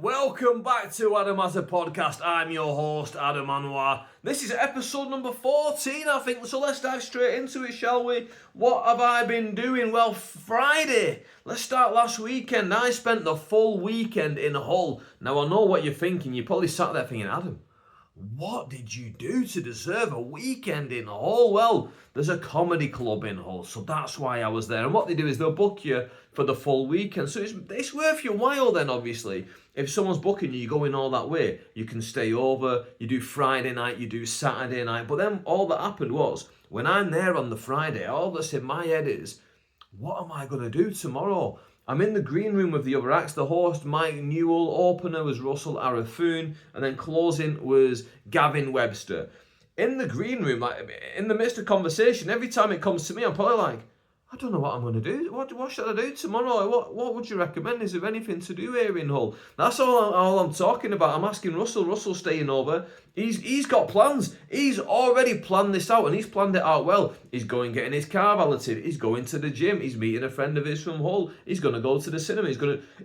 Welcome back to Adam Has a Podcast. I'm your host, Adam Anwar. This is episode number 14, I think, so let's dive straight into it, shall we? What have I been doing? Well, Friday. Let's start last weekend. I spent the full weekend in Hull. Now, I know what you're thinking. You probably sat there thinking, Adam, what did you do to deserve a weekend in Hull? Well, there's a comedy club in Hull, so that's why I was there. And what they do is they'll book you for the full weekend. So it's worth your while then, obviously. If someone's booking you, you're going all that way. You can stay over, you do Friday night, you do Saturday night. But then all that happened was, when I'm there on the Friday, all that's in my head is, what am I going to do tomorrow? I'm in the green room with the other acts. The host, Mike Newell, opener was Russell Arafoon, and then closing was Gavin Webster. In the green room, in the midst of conversation, every time it comes to me, I'm probably like, I don't know what I'm going to do. What should I do tomorrow? What would you recommend? Is there anything to do here in Hull? That's all I'm talking about. I'm asking Russell. Russell's staying over. He's got plans. He's already planned this out, and he's planned it out well. He's going getting his car valeted. He's going to the gym. He's meeting a friend of his from Hull. He's going to go to the cinema.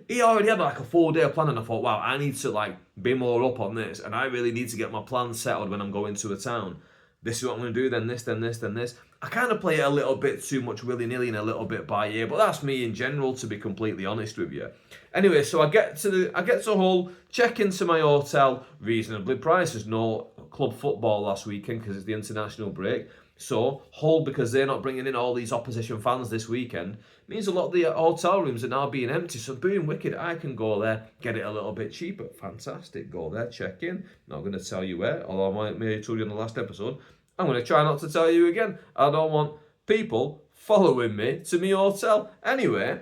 He already had like a 4-day plan, and I thought, wow, I need to be more up on this, and I really need to get my plans settled when I'm going to a town. This is what I'm going to do, then this, then this, then this. I kind of play it a little bit too much willy-nilly and a little bit by ear, but that's me in general, to be completely honest with you. Anyway, so I get to Hull, check into my hotel, reasonably priced. There's no club football last weekend because it's the international break. So Hull, because they're not bringing in all these opposition fans this weekend, means a lot of the hotel rooms are now being empty. So boom, wicked, I can go there, get it a little bit cheaper. Fantastic, go there, check in. Not going to tell you where, although I may have told you in the last episode. I'm going to try not to tell you again. I don't want people following me to my hotel. Anyway,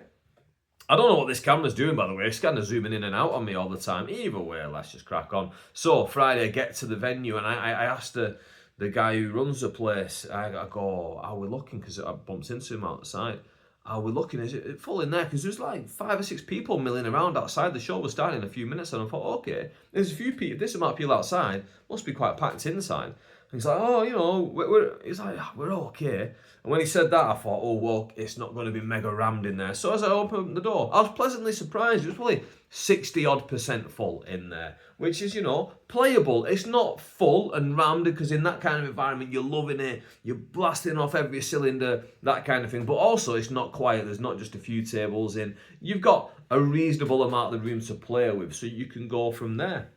I don't know what this camera's doing, by the way. It's kind of zooming in and out on me all the time. Either way, let's just crack on. So, Friday, I get to the venue, and I asked the guy who runs the place, I go, are we looking? Because I bumped into him outside. Are we looking? Is it full in there? Because there's like 5 or 6 people milling around outside. The show was starting in a few minutes, and I thought, okay, there's a few people, this amount of people outside, must be quite packed inside. He's like, oh, you know, we're okay. And when he said that, I thought, oh, well, it's not going to be mega rammed in there. So as I opened the door, I was pleasantly surprised. It was probably 60-odd% full in there, which is, playable. It's not full and rammed, because in that kind of environment, you're loving it. You're blasting off every cylinder, that kind of thing. But also, it's not quiet. There's not just a few tables in. You've got a reasonable amount of room to play with, so you can go from there.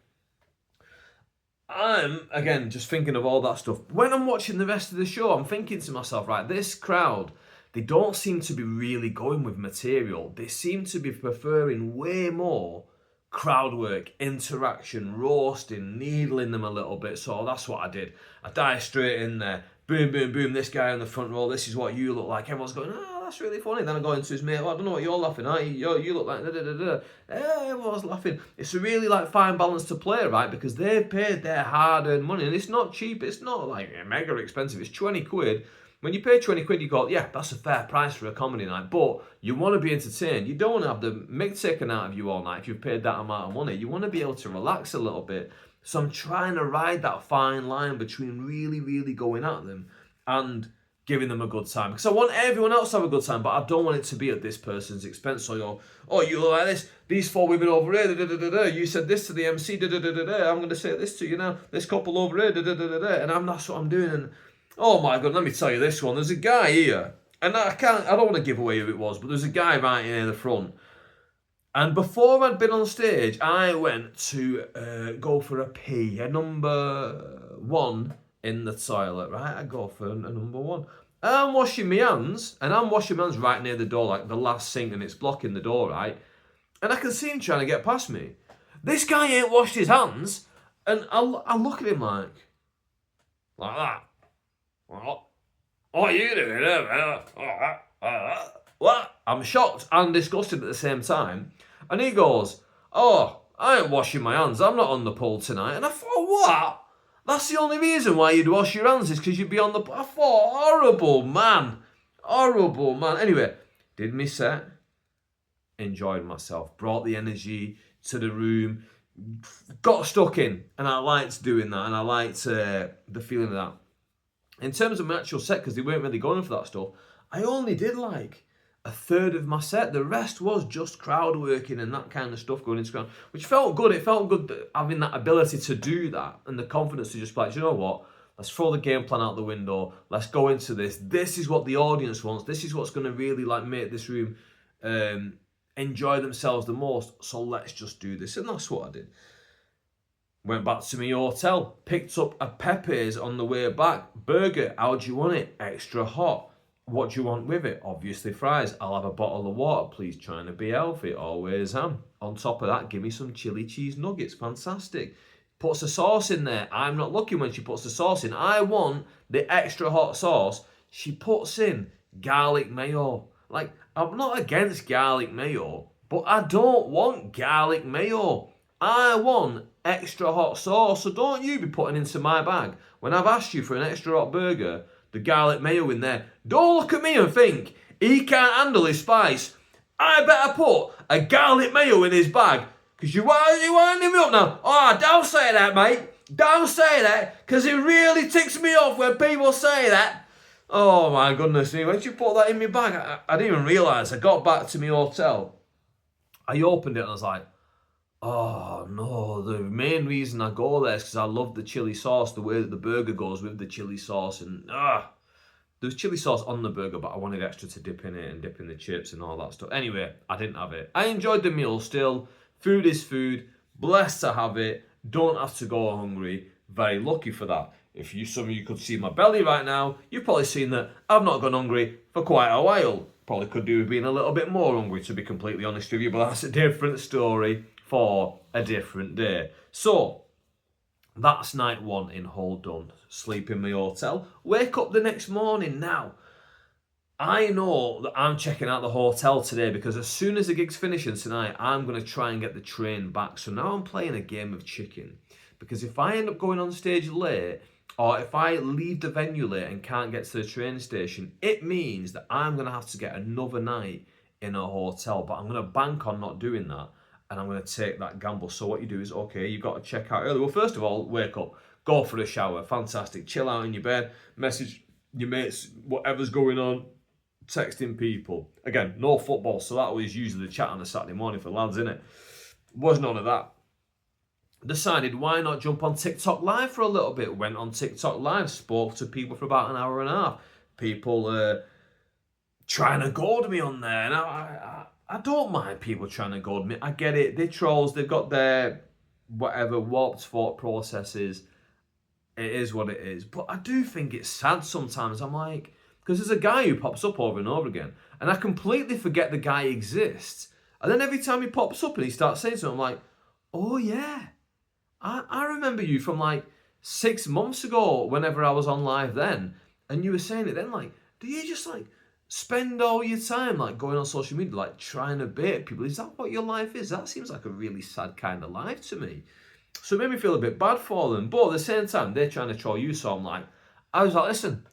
I'm, again, just thinking of all that stuff. When I'm watching the rest of the show, I'm thinking to myself, right, this crowd, they don't seem to be really going with material. They seem to be preferring way more crowd work, interaction, roasting, needling them a little bit. So that's what I did. I dived straight in there. Boom, boom, boom. This guy on the front row, this is what you look like. Everyone's going, oh, that's really funny. Then I go into his mate, well, I don't know what you're laughing at. You look like da-da-da-da. Everyone's laughing. It's a really fine balance to play, right? Because they've paid their hard-earned money, and it's not cheap. It's not mega expensive. It's 20 quid. When you pay 20 quid, you go, yeah, that's a fair price for a comedy night. But you want to be entertained. You don't want to have the mick taken out of you all night if you've paid that amount of money. You want to be able to relax a little bit. So I'm trying to ride that fine line between really, really going at them and giving them a good time. Because I want everyone else to have a good time, but I don't want it to be at this person's expense. So you go, oh, you look like this. These 4 women over here, da-da-da-da-da. You said this to the MC, da-da-da-da-da. I'm going to say this to you now. This couple over here, da-da-da-da-da. And that's what I'm doing. And oh my God, let me tell you this one. There's a guy here, and I don't want to give away who it was, but there's a guy right here in the front. And before I'd been on stage, I went to go for a pee, a number 1 in the toilet, right? I go for a number 1. I'm washing my hands, and I'm washing my hands right near the door, like the last sink, and it's blocking the door, right? And I can see him trying to get past me. This guy ain't washed his hands, and I look at him like that. What are you doing? What? I'm shocked and disgusted at the same time. And he goes, oh, I ain't washing my hands. I'm not on the pool tonight. And I thought, what? That's the only reason why you'd wash your hands is because you'd be on the pool. I thought, horrible man. Horrible man. Anyway, did me set. Enjoyed myself. Brought the energy to the room. Got stuck in. And I liked doing that. And I liked the feeling of that. In terms of my actual set, because they weren't really going for that stuff, I only did a third of my set. The rest was just crowd working and that kind of stuff going into ground, which felt good. It felt good having that ability to do that and the confidence to just be like, you know what? Let's throw the game plan out the window. Let's go into this. This is what the audience wants. This is what's going to really like make this room enjoy themselves the most. So let's just do this. And that's what I did. Went back to my hotel, picked up a Pepe's on the way back. Burger, how do you want it? Extra hot. What do you want with it? Obviously fries. I'll have a bottle of water. Please trying to be healthy. Always am. On top of that, give me some chili cheese nuggets. Fantastic. Puts the sauce in there. I'm not looking when she puts the sauce in. I want the extra hot sauce. She puts in garlic mayo. Like, I'm not against garlic mayo, but I don't want garlic mayo. I want extra hot sauce. So don't you be putting into my bag when I've asked you for an extra hot burger, the garlic mayo in there. Don't look at me and think he can't handle his spice. I better put a garlic mayo in his bag. Because you winding me up now. Oh, don't say that, mate. Don't say that. Because it really ticks me off when people say that. Oh, my goodness me. When you put that in my bag, I didn't even realise. I got back to my hotel. I opened it and I was like, oh, no. The main reason I go there is because I love the chili sauce, the way that the burger goes with the chili sauce. And, there was chili sauce on the burger, but I wanted extra to dip in it and dip in the chips and all that stuff. Anyway, I didn't have it. I enjoyed the meal still. Food is food. Blessed to have it. Don't have to go hungry. Very lucky for that. If some of you could see my belly right now, you've probably seen that I've not gone hungry for quite a while. Probably could do with being a little bit more hungry, to be completely honest with you, but that's a different story for a different day. So, that's night one in Hull done. Sleep in my hotel. Wake up the next morning now. I know that I'm checking out the hotel today because as soon as the gig's finishing tonight, I'm going to try and get the train back. So now I'm playing a game of chicken. Because if I end up going on stage late, or if I leave the venue late and can't get to the train station, it means that I'm going to have to get another night in a hotel. But I'm going to bank on not doing that. And I'm going to take that gamble. So what you do is, okay, you've got to check out early. Well, first of all, wake up. Go for a shower. Fantastic. Chill out in your bed. Message your mates, whatever's going on. Texting people. Again, no football, so that was usually the chat on a Saturday morning for lads, innit? Was none of that. Decided why not jump on TikTok Live for a little bit. Went on TikTok Live, spoke to people for about an hour and a half. People trying to goad me on there. And I don't mind people trying to goad me. I get it. They're trolls. They've got their whatever warped thought processes. It is what it is. But I do think it's sad sometimes. I'm like, because there's a guy who pops up over and over again, and I completely forget the guy exists. And then every time he pops up and he starts saying something, I'm like, oh yeah, I remember you from like 6 months ago whenever I was on live then, and you were saying it then, like, do you just like spend all your time like going on social media, like trying to bait people? Is that what your life is? That seems like a really sad kind of life to me. So it made me feel a bit bad for them, but at the same time, they're trying to troll you, so I'm like, I was like, listen,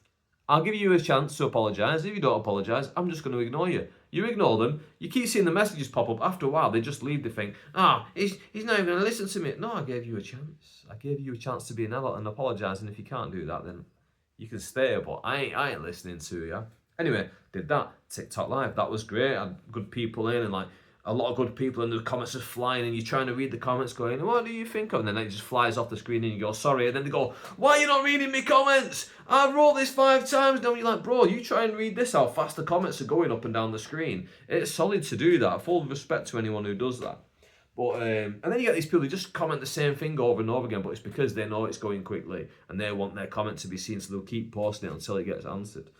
I'll give you a chance to apologise. If you don't apologise, I'm just going to ignore you. You ignore them. You keep seeing the messages pop up. After a while, they just leave the thing. He's not even going to listen to me. No, I gave you a chance. I gave you a chance to be an adult and apologise. And if you can't do that, then you can stay. But I ain't listening to you. Anyway, did that. TikTok Live. That was great. I had good people in and like a lot of good people, and the comments are flying, and you're trying to read the comments going, what do you think of? And then it just flies off the screen and you go, sorry. And then they go, why are you not reading me comments? I wrote this 5 times now. You're like, bro, you try and read this, how fast the comments are going up and down the screen. It's solid to do that. Full respect to anyone who does that. But and then you get these people who just comment the same thing over and over again, but it's because they know it's going quickly and they want their comment to be seen, so they'll keep posting it until it gets answered.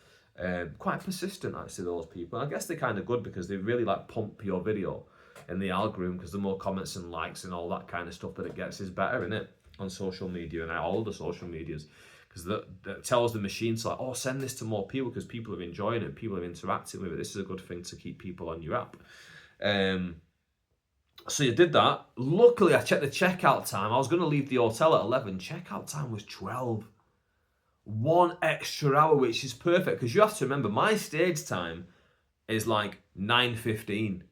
Quite persistent, actually, those people. I guess they're kind of good because they really like pump your video in the algorithm, because the more comments and likes and all that kind of stuff that it gets is better, innit? On social media and all the social medias, because that tells the machine to like, oh, send this to more people because people are enjoying it, people are interacting with it. This is a good thing to keep people on your app. So you did that. Luckily, I checked the checkout time. I was going to leave the hotel at 11. Checkout time was 12. 1 extra hour, which is perfect, because you have to remember my stage time is like 9:15.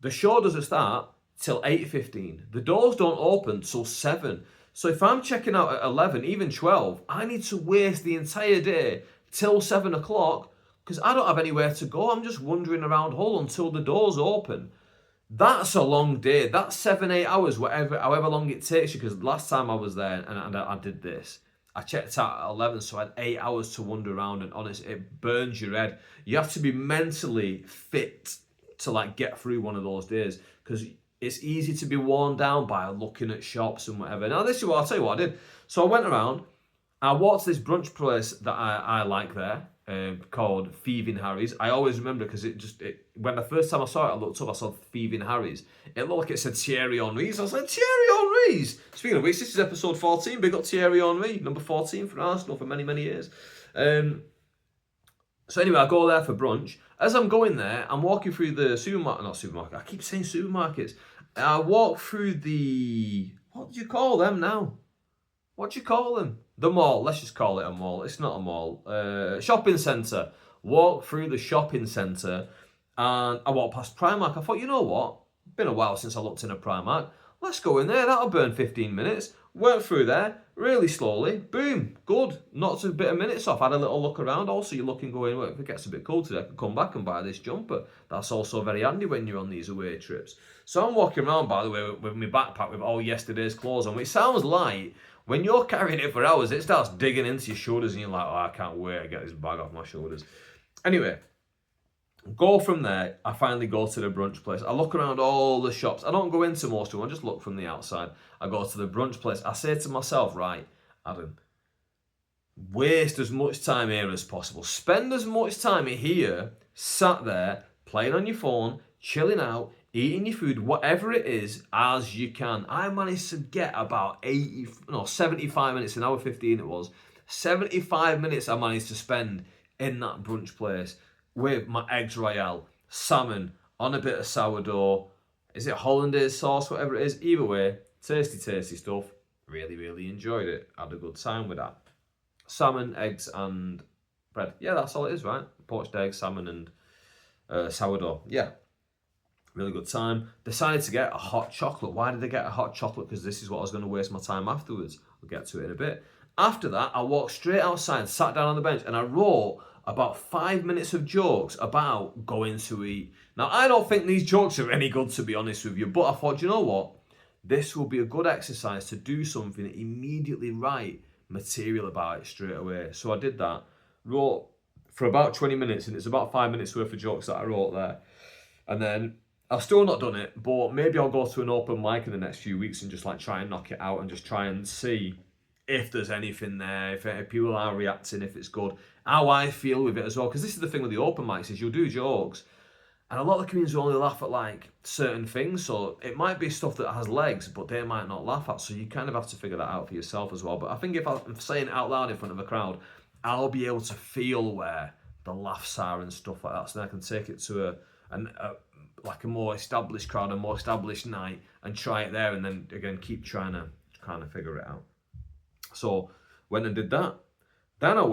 The show doesn't start till 8:15. The doors don't open till 7. So if I'm checking out at 11, even 12, I need to waste the entire day till 7 o'clock because I don't have anywhere to go. I'm just wandering around Hull until the doors open. That's a long day. That's 7-8 hours, however long it takes you. Because last time I was there and I did this, I checked out at 11, so I had 8 hours to wander around. And honestly, it burns your head. You have to be mentally fit to like get through one of those days, because it's easy to be worn down by looking at shops and whatever. Now this is what I'll tell you what I did. So I went around. I walked to this brunch place that I like there. Called Thieving Harry's. I always remember because when the first time I saw it, I looked up, I saw Thieving Harry's. It looked like it said Thierry Henry's. I was like, Thierry Henry's! Speaking of which, this is episode 14. Big up Thierry Henry, number 14 for Arsenal for many, many years. So anyway, I go there for brunch. As I'm going there, I'm walking through the supermarket. I keep saying supermarkets. I walk through the... What do you call them now? What do you call them? The mall. Let's just call it a mall. It's not a mall. Shopping centre. Walk through the shopping centre and I walked past Primark. I thought, you know what? Been a while since I looked in a Primark. Let's go in there. That'll burn 15 minutes. Went through there really slowly. Boom. Good. Knocked a bit of minutes off. Had a little look around. Also, you're looking going, well, if it gets a bit cold today, I can come back and buy this jumper. That's also very handy when you're on these away trips. So I'm walking around, by the way, with my backpack with all yesterday's clothes on, which sounds light. When you're carrying it for hours, it starts digging into your shoulders and you're like, oh, I can't wait to get this bag off my shoulders. Anyway, go from there. I finally go to the brunch place. I look around all the shops. I don't go into most of them. I just look from the outside. I go to the brunch place. I say to myself, right, Adam, waste as much time here as possible. Spend as much time here, sat there, playing on your phone, chilling out, eating your food, whatever it is, as you can. I managed to get about 75 minutes, an hour 15 it was. 75 minutes I managed to spend in that brunch place with my eggs royale, salmon, on a bit of sourdough. Is it hollandaise sauce, whatever it is? Either way, tasty, tasty stuff. Really, really enjoyed it. Had a good time with that. Salmon, eggs and bread. Yeah, that's all it is, right? Poached eggs, salmon and sourdough. Yeah. Really good time. Decided to get a hot chocolate. Why did I get a hot chocolate? Because this is what I was going to waste my time afterwards. We'll get to it in a bit. After that, I walked straight outside, sat down on the bench, and I wrote about 5 minutes of jokes about going to eat. Now, I don't think these jokes are any good, to be honest with you, but I thought, you know what? This will be a good exercise to do something, immediately write material about it straight away. So I did that, wrote for about 20 minutes, and it's about 5 minutes worth of jokes that I wrote there. And then I've still not done it, but maybe I'll go to an open mic in the next few weeks and just like try and knock it out and just try and see if there's anything there, if people are reacting, if it's good, how I feel with it as well. Because this is the thing with the open mics is you'll do jokes and a lot of comedians will only laugh at like certain things. So it might be stuff that has legs, but they might not laugh at. So you kind of have to figure that out for yourself as well. But I think if I'm saying it out loud in front of a crowd, I'll be able to feel where the laughs are and stuff like that. So then I can take it to like a more established crowd, a more established night, and try it there, and then again keep trying to kind of figure it out. So went and did that. Then I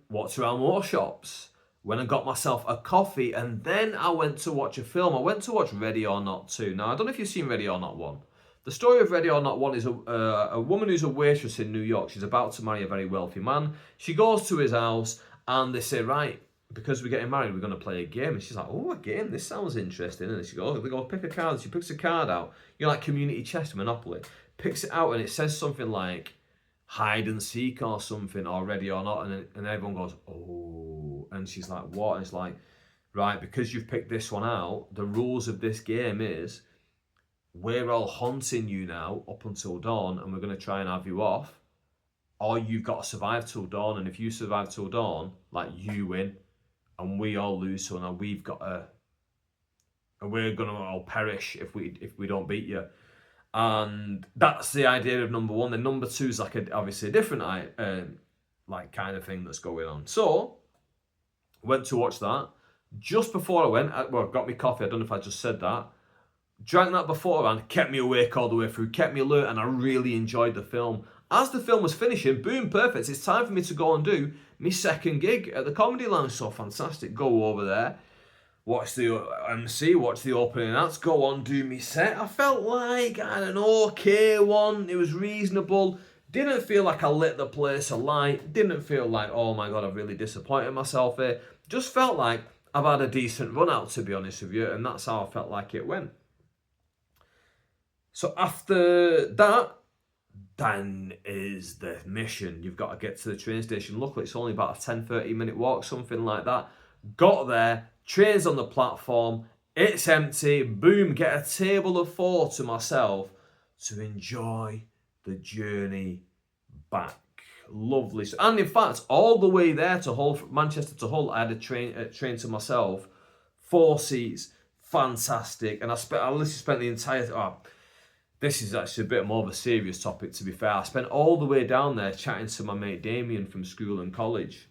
walked around more shops, went and got myself a coffee, and then I went to watch a film. I went to watch Ready or Not 2. Now I don't know if you've seen Ready or Not 1. The story of Ready or Not 1 is a woman who's a waitress in New York. She's about to marry a very wealthy man. She goes to his house and they say, right, because we're getting married, we're going to play a game. And she's like, oh, a game? This sounds interesting. And she goes, they go, pick a card. And she picks a card out. You know, like community chess, Monopoly. Picks it out and it says something like hide and seek or something, or Ready or Not. And everyone goes, oh. And she's like, what? And it's like, right, because you've picked this one out, the rules of this game is we're all hunting you now up until dawn and we're going to try and have you off. Or you've got to survive till dawn. And if you survive till dawn, like, you win. And we all lose, so now we've got and we're gonna all perish if we don't beat you. And that's the idea of number one. Then number two is like obviously a different like kind of thing that's going on. So went to watch that. Just before I went, got me coffee. I don't know if I just said that. Drank that beforehand, kept me awake all the way through, kept me alert, and I really enjoyed the film. As the film was finishing, boom, perfect. It's time for me to go and do my second gig at the Comedy Lounge. So fantastic. Go over there, watch the MC, watch the opening acts, go on, do me set. I felt like I had an okay one. It was reasonable. Didn't feel like I lit the place alight. Didn't feel like, oh my God, I've really disappointed myself here. just felt like I've had a decent run out, to be honest with you, and that's how I felt like it went. So after that, then is the mission. You've got to get to the train station. Luckily, it's only about a 10-30 minute walk, something like that. Got there, train's on the platform, it's empty, boom, get a table of 4 to myself to enjoy the journey back. Lovely. And in fact, all the way there to Hull, Manchester to Hull, I had a train to myself, 4 seats, fantastic. And I literally spent the entire... this is actually a bit more of a serious topic, to be fair. I spent all the way down there chatting to my mate Damien from school and college.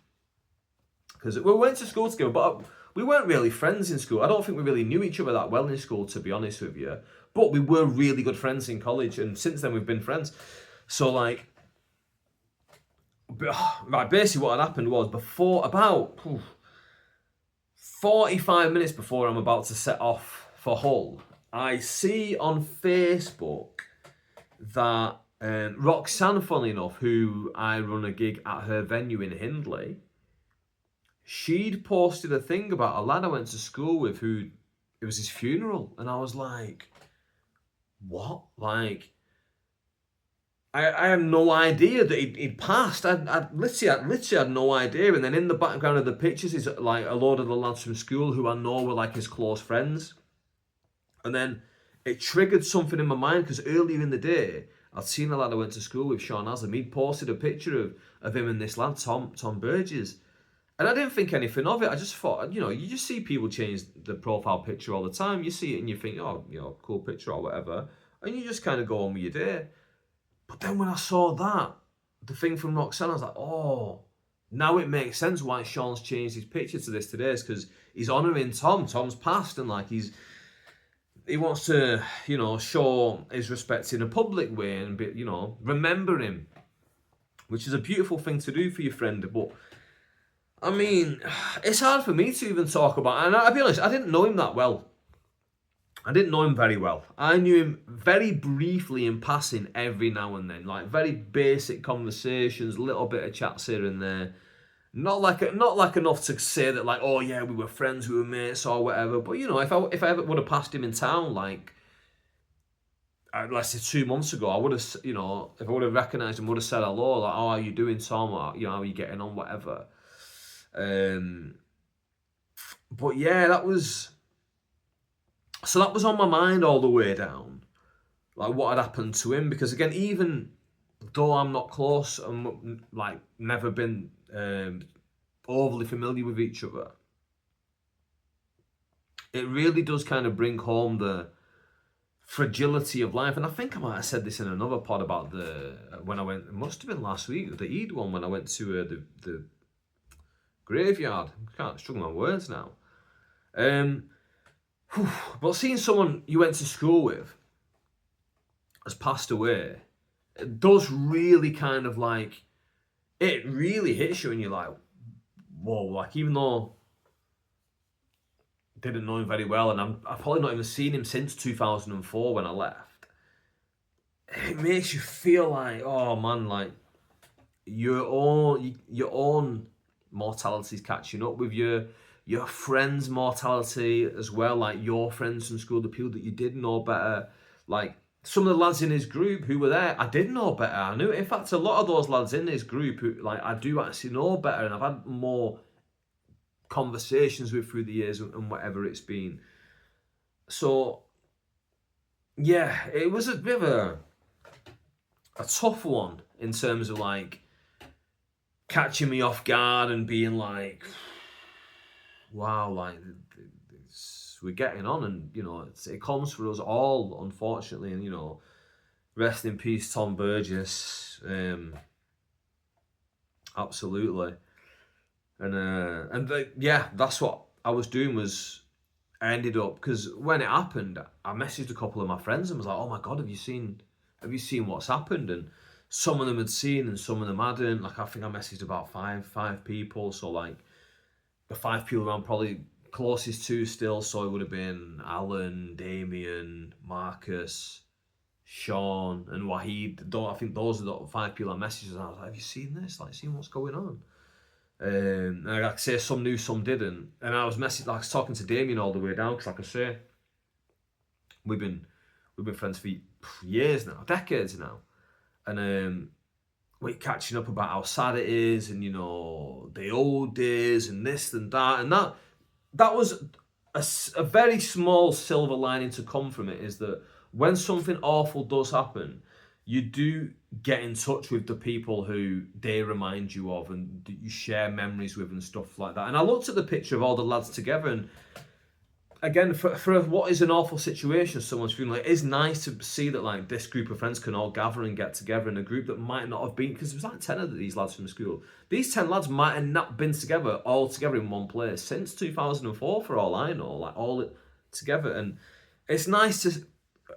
Because we went to school together, but we weren't really friends in school. I don't think we really knew each other that well in school, to be honest with you. But we were really good friends in college, and since then we've been friends. So, like, right, basically what had happened was about 45 minutes before I'm about to set off for Hull, I see on Facebook that Roxanne, funnily enough, who I run a gig at her venue in Hindley, she'd posted a thing about a lad I went to school with who, it was his funeral. And I was like, what? Like, I had no idea that he'd passed. I literally had no idea. And then in the background of the pictures is like a load of the lads from school who I know were like his close friends. And then it triggered something in my mind because earlier in the day, I'd seen a lad I went to school with, Sean Haslam. He'd posted a picture of him and this lad, Tom Burgess. And I didn't think anything of it. I just thought, you know, you just see people change the profile picture all the time. You see it and you think, oh, you know, cool picture or whatever. And you just kind of go on with your day. But then when I saw that, the thing from Roxanne, I was like, oh, now it makes sense why Sean's changed his picture to this today. Is because he's honouring Tom. Tom's passed and like he wants to, you know, show his respect in a public way and, you know, remember him. Which is a beautiful thing to do for your friend. But, I mean, it's hard for me to even talk about. And I'll be honest, I didn't know him that well. I didn't know him very well. I knew him very briefly in passing every now and then. Like, very basic conversations, little bit of chats here and there. Not like enough to say that, like, oh yeah, we were friends, we were mates or whatever. But, you know, if I ever would have passed him in town, like, let's say 2 months ago, I would have, you know, if I would have recognised him, would have said hello, like, oh, how are you doing, Tom? Or, you know, how are you getting on, whatever. But yeah, that was on my mind all the way down, like what had happened to him. Because again, even though I'm not close and like never been overly familiar with each other, it really does kind of bring home the fragility of life. And I think I might have said this in another pod about when I went, it must have been last week, the Eid one, when I went to the graveyard. I can't struggle my words now. But seeing someone you went to school with has passed away, it does really kind of like, it really hits you and you're like, whoa, like even though I didn't know him very well and I've probably not even seen him since 2004 when I left, it makes you feel like, oh man, like your own mortality's catching up with your friends' mortality as well, like your friends from school, the people that you did know better. Like some of the lads in his group who were there, I did know better. I knew, in fact, a lot of those lads in his group who, like, I do actually know better, and I've had more conversations with through the years and whatever it's been. So yeah, it was a bit of a tough one in terms of like catching me off guard and being like, wow, like we're getting on, and you know it comes for us all, unfortunately. And you know, rest in peace, Tom Burgess. Absolutely. And yeah, that's what I was doing. Was I ended up, because when it happened, I messaged a couple of my friends and was like, oh my god, have you seen what's happened? And some of them had seen and some of them hadn't. Like I think I messaged about five people, so like the 5 people I'm probably closest to still, so it would have been Alan, Damien, Marcus, Sean and Wahid. I think those are the 5 people I messaged, and I was like, have you seen this? Like, seen what's going on? And like I say, some knew, some didn't. And I was talking to Damien all the way down, because like I say, we've been friends for years now, decades now, and we're catching up about how sad it is, and the old days, and this and that, and that was a very small silver lining to come from it, is that when something awful does happen, you do get in touch with the people who they remind you of and you share memories with and stuff like that. And I looked at the picture of all the lads together, and again, for what is an awful situation, someone's funeral, it is nice to see that like this group of friends can all gather and get together in a group that might not have been, because there was like 10 of these lads from school. These 10 lads might have not been all together in one place since 2004, for all I know, like all together. And it's nice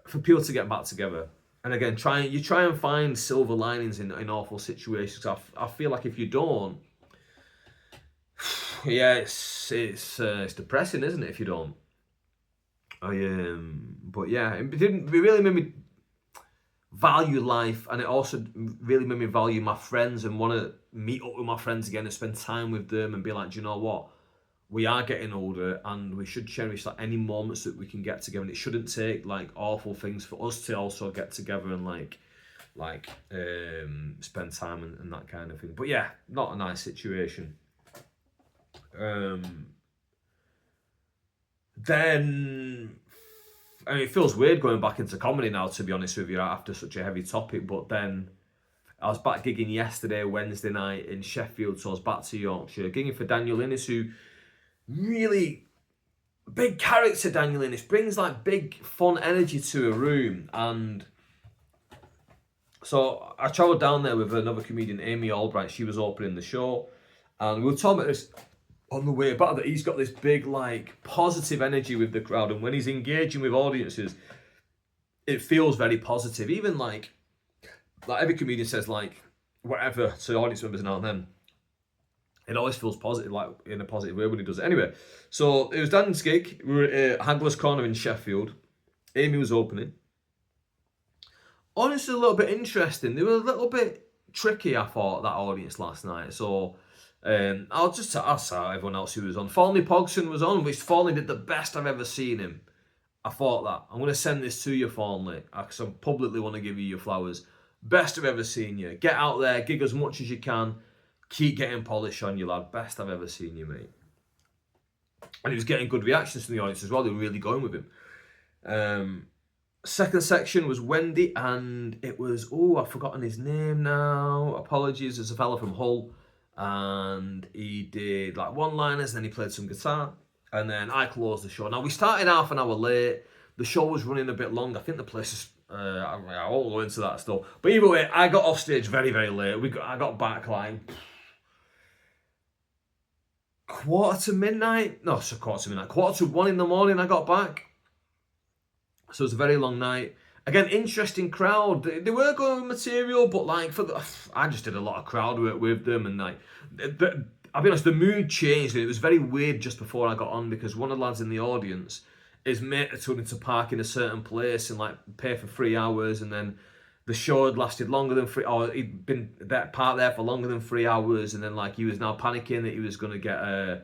for people to get back together. And again, try and find silver linings in awful situations. I feel like if you don't, yeah, it's depressing, isn't it, if you don't? But yeah, it really made me value life, and it also really made me value my friends and want to meet up with my friends again and spend time with them and be like, do you know what? We are getting older, and we should cherish like any moments that we can get together. And it shouldn't take like awful things for us to also get together and spend time and that kind of thing. But yeah, not a nice situation. Then, I mean, it feels weird going back into comedy now, to be honest with you, after such a heavy topic. But then I was back gigging yesterday, Wednesday night in Sheffield, so I was back to Yorkshire, gigging for Daniel Innes, who really big character. Daniel Innes brings like big fun energy to a room, and so I travelled down there with another comedian, Amy Albright. She was opening the show, and we were talking about this on the way back, that he's got this big like positive energy with the crowd, and when he's engaging with audiences, it feels very positive. Even like every comedian says like whatever to audience members now and then, it always feels positive, like in a positive way when he does it. Anyway, so it was Dan's gig. We were at Haggler's Corner in Sheffield. Amy was opening. Honestly, a little bit interesting. They were a little bit tricky, I thought, that audience last night. So I'll tell everyone else who was on. Thornley Pogson was on, which Thornley did the best I've ever seen him. I thought that. I'm going to send this to you, Thornley, because I publicly want to give you your flowers. Best I've ever seen you. Get out there, gig as much as you can. Keep getting polish on you, lad. Best I've ever seen you, mate. And he was getting good reactions from the audience as well. They were really going with him. Second section was Wendy, and it was, I've forgotten his name now. Apologies. There's a fella from Hull. And he did like one-liners, and then he played some guitar. And then I closed the show. Now, we started half an hour late. The show was running a bit long. I think the place is... I won't go into that stuff. But either way, I got off stage very, very late. I got back like... quarter to 1 in the morning I got back. So it was a very long night. Again, interesting crowd. They were going with material, but like I just did a lot of crowd work with them, and like I'll be honest, the mood changed, and it was very weird just before I got on, because one of the lads in the audience, his mate had told him to park in a certain place and like pay for 3 hours, and then the show had lasted longer than he'd been parked there for longer than 3 hours, and then like he was now panicking that he was going to get a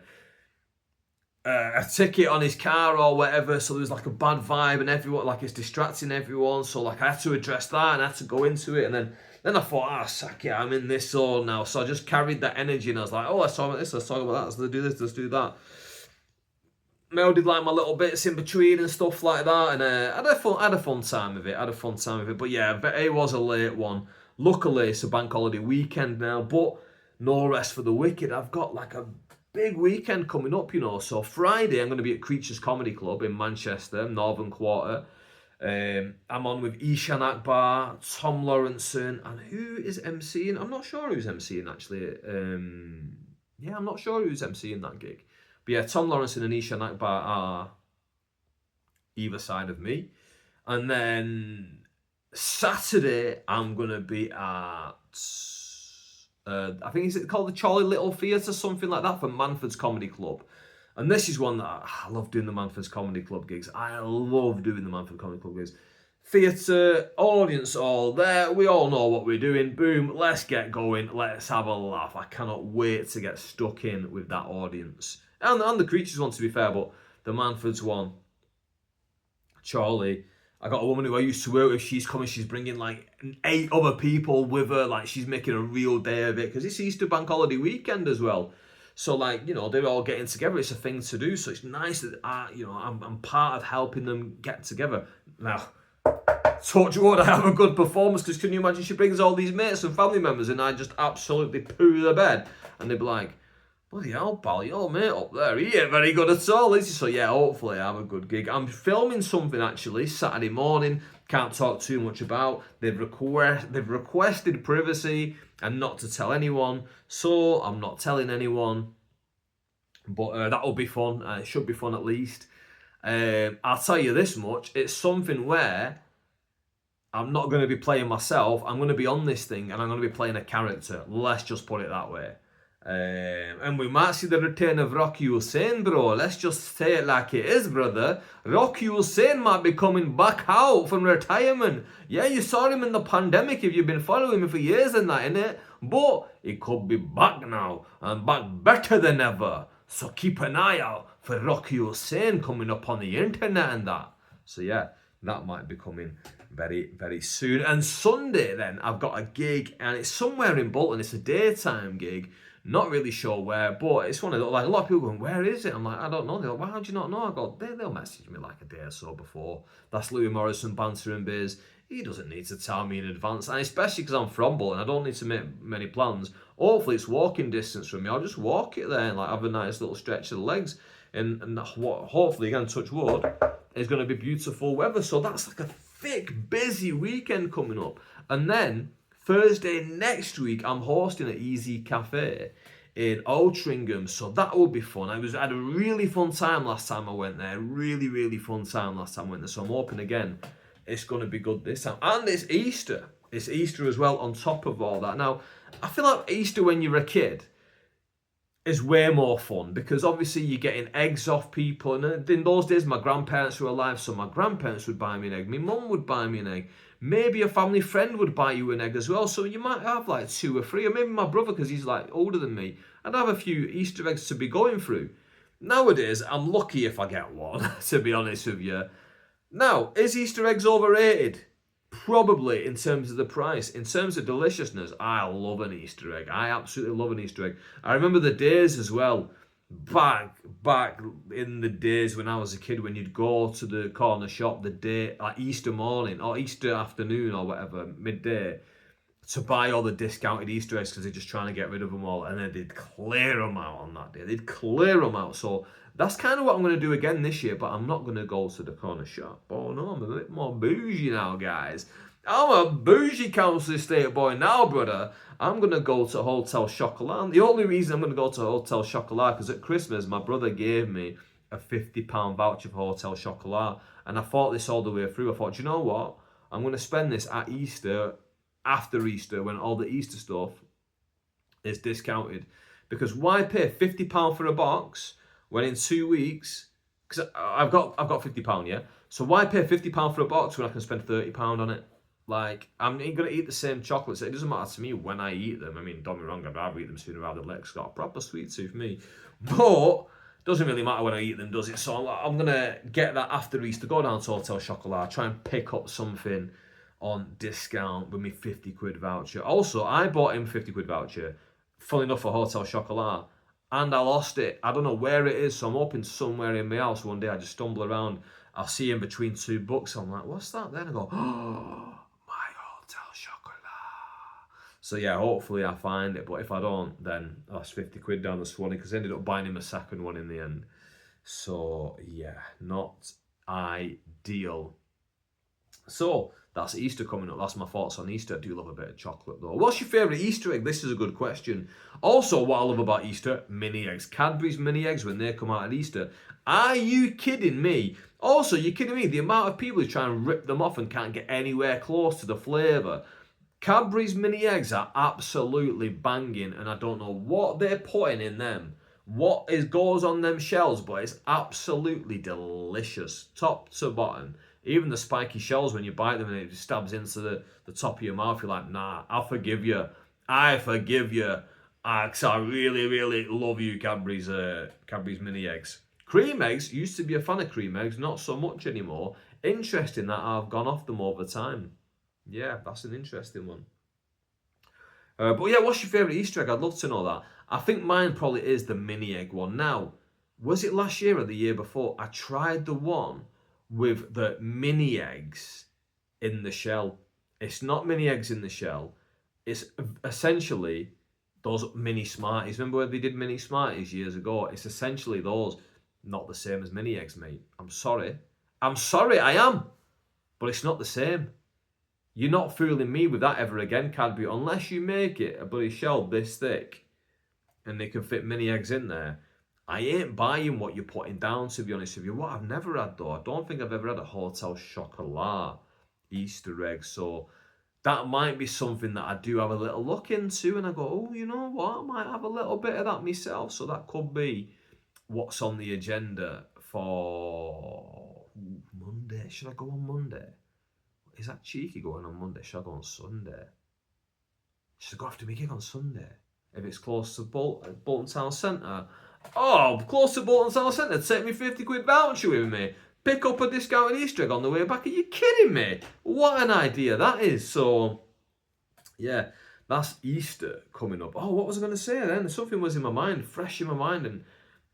ticket on his car or whatever, so there was like a bad vibe, and everyone, like, it's distracting everyone, so like I had to address that and I had to go into it, and then I thought, sack it, I'm in this zone now, so I just carried that energy, and I was like, let's talk about this, let's talk about that, let's do this, let's do that. Mel did like my little bits in between and stuff like that, and I had a fun time of it, but yeah, it was a late one. Luckily, it's a bank holiday weekend now, but no rest for the wicked. I've got like a big weekend coming up, so Friday I'm going to be at Creatures Comedy Club in Manchester, Northern Quarter. I'm on with Ishan Akbar, Tom Lawrenson, and who is MCing? I'm not sure who's MCing actually. I'm not sure who's MCing that gig. But yeah, Tom Lawrenson and Ishan Akbar are either side of me. And then Saturday I'm going to be at... I think is it called the Chorley Theatre, something like that, for Manford's Comedy Club. And this is one that I love doing, the Manford's Comedy Club gigs. I love doing the Manford Comedy Club gigs. theatre, audience all there. We all know what we're doing. Boom, let's get going. Let's have a laugh. I cannot wait to get stuck in with that audience. And the Creatures one, to be fair, but the Manfords one, Chorley. I got a woman who I used to work with. She's coming. She's bringing like 8 other people with her. Like, she's making a real day of it because it's Easter bank holiday weekend as well. So, like, you know, they're all getting together. It's a thing to do. So it's nice that I'm part of helping them get together. Now, touch wood, I have a good performance, because can you imagine she brings all these mates and family members and I just absolutely poo the bed, and they'd be like, bloody hell, pal, your mate up there, he ain't very good at all, is he? So yeah, hopefully I have a good gig. I'm filming something actually Saturday morning, can't talk too much about. They've requested privacy and not to tell anyone, so I'm not telling anyone, but that'll be fun. It should be fun at least. I'll tell you this much, it's something where I'm not going to be playing myself. I'm going to be on this thing and I'm going to be playing a character. Let's just put it that way. And we might see the return of Rocky Hussein, bro. Let's just say it like it is, brother. Rocky Hussein might be coming back out from retirement. Yeah, you saw him in the pandemic if you've been following me for years and that, innit? But he could be back now and back better than ever. So keep an eye out for Rocky Hussein coming up on the internet and that. So yeah, that might be coming very, very soon. And Sunday then, I've got a gig, and it's somewhere in Bolton. It's a daytime gig. Not really sure where, but it's one of the, like, a lot of people going, where is it? I'm like, I don't know. They're like, well, how do you not know? I go, they'll message me like a day or so before. That's Louis Morrison, Banter and Beers. He doesn't need to tell me in advance, and especially because I'm from Bolton, I don't need to make many plans. Hopefully it's walking distance from me. I'll just walk it there and like have a nice little stretch of the legs, and hopefully, again, touch wood, it's going to be beautiful weather. So that's like a thick, busy weekend coming up. And then Thursday next week, I'm hosting at Easy Cafe in Altrincham, so that will be fun. I had a really fun time last time I went there. Really, really fun time last time I went there. So I'm hoping again it's going to be good this time. And it's Easter. It's Easter as well on top of all that. Now, I feel like Easter when you're a kid is way more fun, because obviously you're getting eggs off people. And in those days, my grandparents were alive, so my grandparents would buy me an egg. My mum would buy me an egg. Maybe a family friend would buy you an egg as well. So you might have like 2 or 3, or maybe my brother, because he's like older than me. I'd have a few Easter eggs to be going through. Nowadays, I'm lucky if I get one, to be honest with you. Now, is Easter eggs overrated? Probably, in terms of the price. In terms of deliciousness, I love an Easter egg. I absolutely love an Easter egg. I remember the days as well, back in the days when I was a kid, when you'd go to the corner shop the day, like Easter morning or Easter afternoon or whatever, midday, to buy all the discounted Easter eggs because they're just trying to get rid of them all, and then they'd clear them out on that day. They'd clear them out. So that's kind of what I'm going to do again this year, but I'm not going to go to the corner shop. Oh no, I'm a bit more bougie now, guys. I'm a bougie council estate boy now, brother. I'm going to go to Hotel Chocolat. And the only reason I'm going to go to Hotel Chocolat, because at Christmas, my brother gave me a £50 voucher for Hotel Chocolat. And I thought this all the way through. I thought, do you know what? I'm going to spend this at Easter, after Easter, when all the Easter stuff is discounted. Because why pay £50 for a box when in 2 weeks, because I've got £50, yeah? So why pay £50 for a box when I can spend £30 on it? Like, I'm going to eat the same chocolates. It doesn't matter to me when I eat them. I mean, don't get me wrong, I'd rather eat them sooner rather than later. It's got a proper sweet tooth, me. But it doesn't really matter when I eat them, does it? So I'm going to get that after Easter, go down to Hotel Chocolat, try and pick up something on discount with me £50 voucher. Also, I bought him £50 voucher, full enough for Hotel Chocolat, and I lost it. I don't know where it is, so I'm hoping somewhere in my house one day I just stumble around, I'll see him between 2 books. I'm like, what's that? Then I go, oh, so yeah, hopefully I find it, but if I don't, then that's £50 down the Swanee, because I ended up buying him a second one in the end. So yeah, not ideal. So that's Easter coming up. That's my thoughts on Easter. I do love a bit of chocolate though. What's your favourite Easter egg? This is a good question. Also, what I love about Easter, mini eggs. Cadbury's mini eggs when they come out at Easter. Are you kidding me? Also, you're kidding me? The amount of people who try and rip them off and can't get anywhere close to the flavour. Cadbury's mini eggs are absolutely banging, and I don't know what they're putting in them. Goes on them shells, but it's absolutely delicious, top to bottom. Even the spiky shells, when you bite them and it stabs into the top of your mouth, you're like, nah, I forgive you. I forgive you. Because I really, really love you, Cadbury's mini eggs. Cream eggs, used to be a fan of cream eggs, not so much anymore. Interesting that I've gone off them over time. Yeah, that's an interesting one. But yeah, what's your favourite Easter egg? I'd love to know that. I think mine probably is the mini egg one. Now, was it last year or the year before? I tried the one with the mini eggs in the shell. It's not mini eggs in the shell. It's essentially those mini Smarties. Remember when they did mini Smarties years ago? It's essentially those. Not the same as mini eggs, mate. I'm sorry, I am. But it's not the same. You're not fooling me with that ever again, Cadbury, unless you make it a bloody shell this thick and they can fit mini eggs in there. I ain't buying what you're putting down, to be honest with you. What I've never had, though, I don't think I've ever had a Hotel Chocolat Easter egg, so that might be something that I do have a little look into, and I go, oh, you know what, I might have a little bit of that myself, so that could be what's on the agenda for Monday. Should I go on Monday? Is that cheeky going on Monday? Should I go on Sunday? Should I go after my gig on Sunday? If it's close to Bolton Town Centre. Oh, close to Bolton Town Centre. Take me 50 quid voucher with me. Pick up a discounted Easter egg on the way back. Are you kidding me? What an idea that is. So, yeah, that's Easter coming up. Oh, what was I going to say then? Something was in my mind, fresh in my mind, and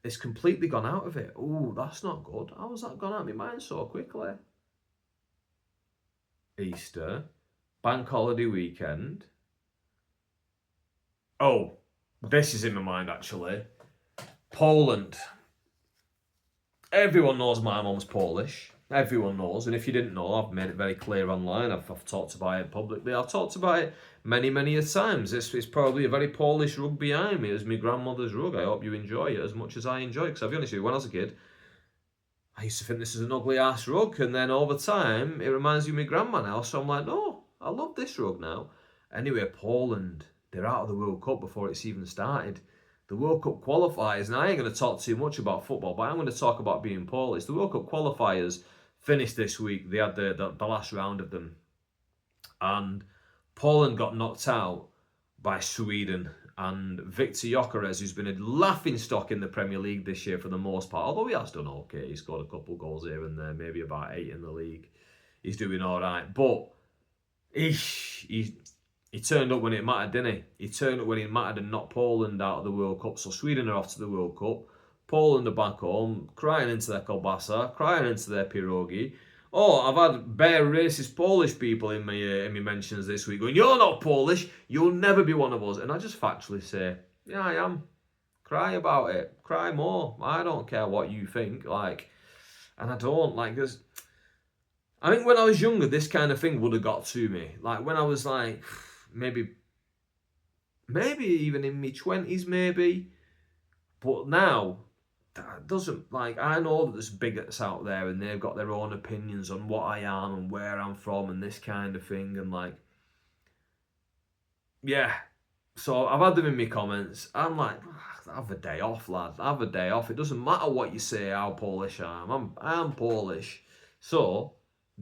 it's completely gone out of it. Oh, that's not good. How has that gone out of my mind so quickly? Easter, bank holiday weekend. Oh, this is in my mind actually. Poland. Everyone knows my mum's Polish. Everyone knows, and if you didn't know, I've made it very clear online. I've talked about it publicly. I've talked about it many, many a times. It's probably a very Polish rug behind me. It's my grandmother's rug. I hope you enjoy it as much as I enjoy it. Because I'll be honest with you, when I was a kid, I used to think this is an ugly ass rug, and then over time it reminds you of my grandma now, so I'm like, no, I love this rug now. Anyway, Poland, they're out of the World Cup before it's even started. The World Cup qualifiers, and I ain't going to talk too much about football, but I'm going to talk about being Polish. The World Cup qualifiers finished this week. They had the last round of them, and Poland got knocked out by Sweden. And Victor Gyökeres, who's been a laughingstock in the Premier League this year for the most part, although he has done okay, he scored a couple of goals here and there, maybe about 8 in the league. He's doing all right, but he turned up when it mattered, didn't he? He turned up when it mattered and knocked Poland out of the World Cup. So Sweden are off to the World Cup. Poland are back home, crying into their kielbasa, crying into their pierogi. Oh, I've had bare racist Polish people in my mentions this week going, you're not Polish, you'll never be one of us. And I just factually say, yeah, I am. Cry about it. Cry more. I don't care what you think. And I don't, because I think when I was younger, this kind of thing would have got to me. Like, when I was, maybe even in my 20s, maybe. But now, that doesn't, I know that there's bigots out there and they've got their own opinions on what I am and where I'm from and this kind of thing, and yeah. So I've had them in my comments. I'm like, have a day off, lad. Have a day off. It doesn't matter what you say, how Polish I am. I'm Polish. So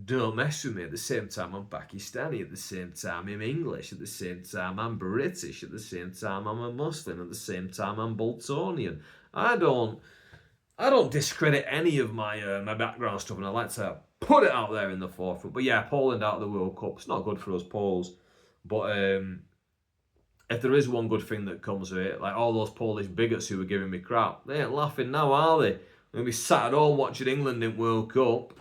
don't mess with me. At the same time, I'm Pakistani. At the same time, I'm English. At the same time, I'm British. At the same time, I'm a Muslim. At the same time, I'm Boltonian. I don't discredit any of my my background stuff, and I like to put it out there in the forefront. But yeah, Poland out of the World Cup. It's not good for us Poles. But if there is one good thing that comes of it, all those Polish bigots who were giving me crap, they ain't laughing now, are they? They're going to be sat at home watching England in World Cup.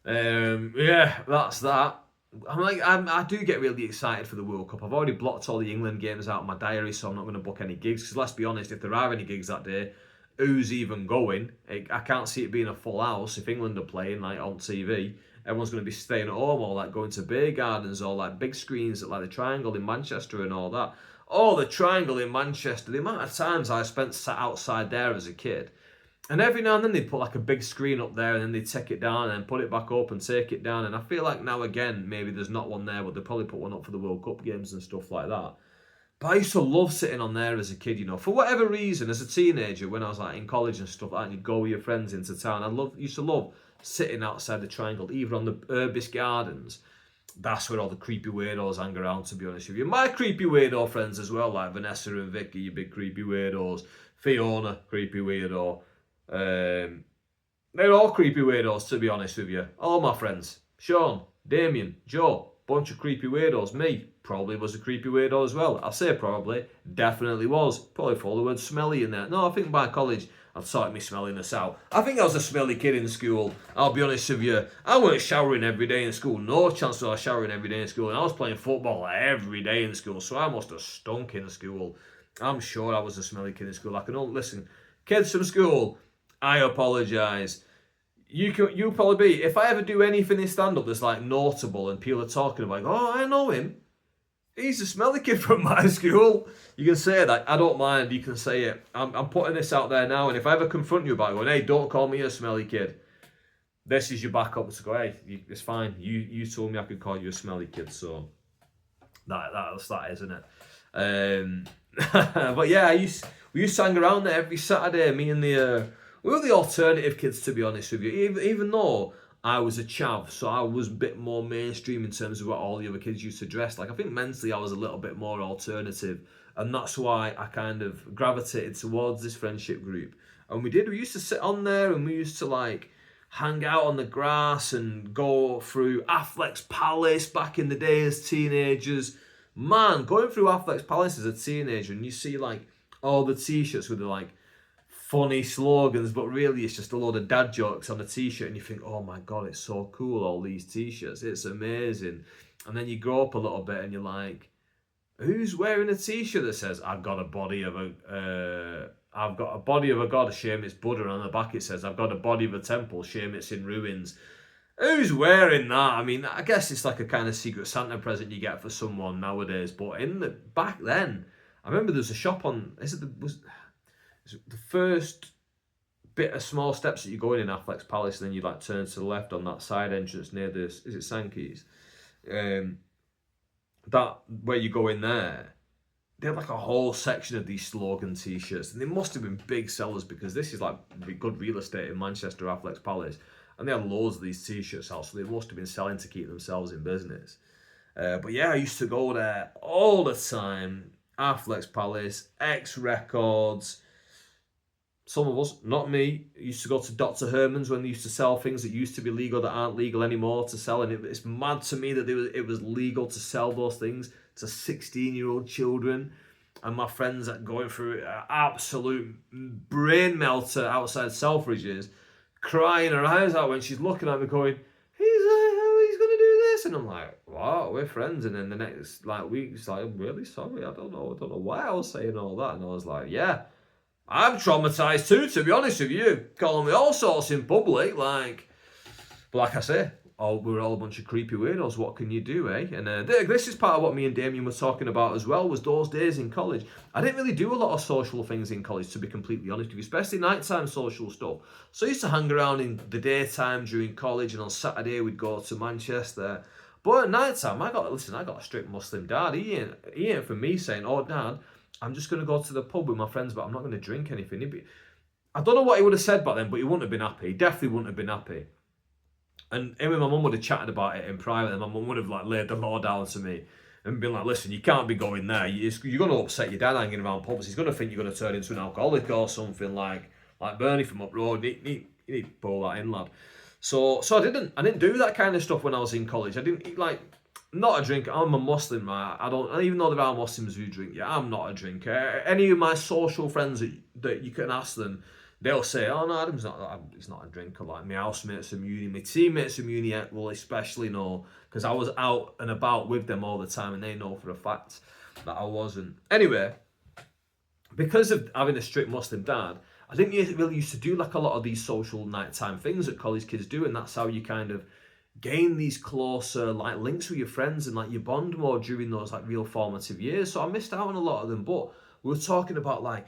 Yeah, that's that. I do get really excited for the World Cup. I've already blocked all the England games out of my diary, so I'm not going to book any gigs. Because let's be honest, if there are any gigs that day, who's even going? I can't see it being a full house if England are playing on TV. Everyone's going to be staying at home or going to beer gardens or big screens at the Triangle in Manchester and all that. Oh, the Triangle in Manchester. The amount of times I spent sat outside there as a kid. And every now and then they'd put a big screen up there and then they'd take it down and then put it back up and take it down. And I feel like now again, maybe there's not one there, but they'll probably put one up for the World Cup games and stuff like that. But I used to love sitting on there as a kid, for whatever reason, as a teenager, when I was in college and stuff like that, and you'd go with your friends into town. Used to love sitting outside the Triangle, either on the Urbis Gardens. That's where all the creepy weirdos hang around, to be honest with you. My creepy weirdo friends as well, like Vanessa and Vicky, you big creepy weirdos. Fiona, creepy weirdo. They're all creepy weirdos, to be honest with you. All my friends. Sean, Damien, Joe, bunch of creepy weirdos. Me, probably was a creepy weirdo as well. I'll say probably, definitely was. Probably throw the word smelly in there. No, I think by college, I'd sorted me smelliness out. I think I was a smelly kid in school. I'll be honest with you. I weren't showering every day in school. No chance of I was showering every day in school. And I was playing football every day in school. So I must have stunk in school. I'm sure I was a smelly kid in school. I can only listen. Kids from school, I apologise. You'll probably be, if I ever do anything in stand-up that's like notable and people are talking about, oh, I know him. He's a smelly kid from my school. You can say that. I don't mind. You can say it. I'm putting this out there now. And if I ever confront you about it, going, hey, don't call me a smelly kid. This is your backup to go, hey, it's fine. You told me I could call you a smelly kid. So that's that, isn't it? But yeah, we used to hang around there every Saturday. Me and we were the alternative kids, to be honest with you. Even though I was a chav, so I was a bit more mainstream in terms of what all the other kids used to dress like. I think mentally I was a little bit more alternative, and that's why I kind of gravitated towards this friendship group. And we used to sit on there, and we used to like hang out on the grass and go through Affleck's Palace back in the day as teenagers. Man, going through Affleck's Palace as a teenager, and you see like all the t-shirts with the like funny slogans, but really it's just a load of dad jokes on a t-shirt, and you think, oh my god, it's so cool, all these t-shirts, it's amazing. And then you grow up a little bit and you're like, who's wearing a t-shirt that says I've got a body of a god, shame it's Buddha, and on the back it says I've got a body of a temple, shame it's in ruins? Who's wearing that? I mean, I guess it's like a kind of secret Santa present you get for someone nowadays, but back then, I remember there was a shop on, the first bit of small steps that you go in Affleck's Palace, and then you like turn to the left on that side entrance near this, is it Sankey's? That where you go in there, they had like a whole section of these slogan t-shirts, and they must have been big sellers because this is like good real estate in Manchester, Affleck's Palace, and they had loads of these t-shirts out, so they must have been selling to keep themselves in business. But yeah, I used to go there all the time. Affleck's Palace, X Records. Some of us, not me, used to go to Dr. Herman's when they used to sell things that used to be legal that aren't legal anymore to sell. And it's mad to me that it was legal to sell those things to 16-year-old children. And my friends are going through an absolute brain melter outside Selfridges, crying her eyes out when she's looking at me going, he's going to do this. And I'm like, wow, we're friends. And then the next week, it's like, I'm really sorry. I don't know why I was saying all that. And I was like, yeah. I'm traumatised too, to be honest with you. Calling me all sorts in public, but like I say, we're all a bunch of creepy weirdos. What can you do, eh? And this is part of what me and Damien were talking about as well, was those days in college. I didn't really do a lot of social things in college, to be completely honest with you, especially nighttime social stuff. So I used to hang around in the daytime during college, and on Saturday we'd go to Manchester. But at nighttime, I got a strict Muslim dad. He ain't for me saying, oh, Dad, I'm just going to go to the pub with my friends, but I'm not going to drink anything. I don't know what he would have said back then, but he wouldn't have been happy. He definitely wouldn't have been happy. And him and my mum would have chatted about it in private, and my mum would have laid the law down to me and been like, listen, you can't be going there. You're going to upset your dad hanging around pubs. He's going to think you're going to turn into an alcoholic or something like Bernie from up road. You need to pull that in, lad. So I didn't do that kind of stuff when I was in college. I didn't not a drinker. I'm a Muslim, right? I don't even know there are Muslims who drink. Yeah, I'm not a drinker. Any of my social friends that you can ask them, they'll say, oh no, he's not a drinker. Like my housemates from uni, my teammates from uni will especially know, because I was out and about with them all the time, and they know for a fact that I wasn't. Anyway, because of having a strict Muslim dad, I didn't really used to do a lot of these social nighttime things that college kids do, and that's how you kind of gain these closer links with your friends, and you bond more during those real formative years. So I missed out on a lot of them. But we were talking about